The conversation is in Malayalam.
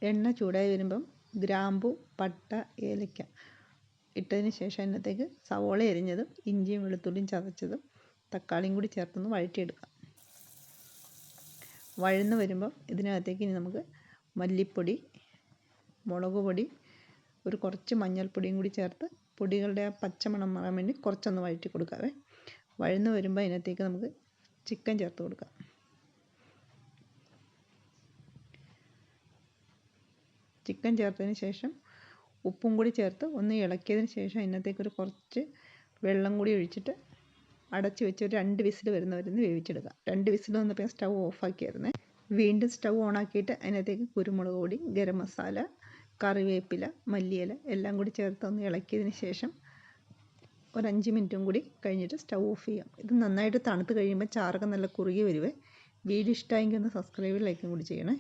എണ്ണ ചൂടായി വരുമ്പം ഗ്രാമ്പു, പട്ട, ഏലക്ക ഇട്ടതിന് ശേഷം അതിനകത്തേക്ക് സവോള അരിഞ്ഞതും ഇഞ്ചിയും വെളുത്തുള്ളിയും ചതച്ചതും തക്കാളിയും കൂടി ചേർത്തൊന്ന് വഴറ്റിയെടുക്കാം. വഴന്ന് വരുമ്പം ഇതിനകത്തേക്ക് ഇനി നമുക്ക് മല്ലിപ്പൊടി, മുളക് പൊടി, കുറച്ച് മഞ്ഞൾപ്പൊടിയും കൂടി ചേർത്ത് പൊടികളുടെ ആ പച്ചമണം മാറാൻ വേണ്ടി കുറച്ചൊന്ന് വഴറ്റി കൊടുക്കാവേ. വഴന്ന് വരുമ്പോൾ അതിനകത്തേക്ക് നമുക്ക് ചിക്കൻ ചേർത്ത് കൊടുക്കാം. ചിക്കൻ ചേർത്തതിന് ശേഷം ഉപ്പും കൂടി ചേർത്ത് ഒന്ന് ഇളക്കിയതിന് ശേഷം അതിനകത്തേക്ക് കുറച്ച് വെള്ളം കൂടി ഒഴിച്ചിട്ട് അടച്ച് വെച്ച് ഒരു 2 വിസിൽ വരുന്നവരെന്ന് വേവിച്ചെടുക്കാം. 2 വിസിൽ വന്നപ്പോൾ സ്റ്റൗ ഓഫാക്കിയായിരുന്നേ. വീണ്ടും സ്റ്റൗ ഓണാക്കിയിട്ട് അതിനകത്തേക്ക് കുരുമുളക് പൊടി, ഗരം മസാല, കറിവേപ്പില, മല്ലിയില എല്ലാം കൂടി ചേർത്ത് ഒന്ന് ഇളക്കിയതിന് ശേഷം ഒരു 5 മിനിറ്റും കൂടി കഴിഞ്ഞിട്ട് സ്റ്റൗ ഓഫ് ചെയ്യാം. ഇത് നന്നായിട്ട് തണുത്ത് കഴിയുമ്പോൾ ചാറൊക്കെ നല്ല കുറുകി വരുവേ. വീഡിയോ ഇഷ്ടമായെങ്കിൽ ഒന്ന് സബ്സ്ക്രൈബ് ലൈക്കും കൂടി ചെയ്യണേ.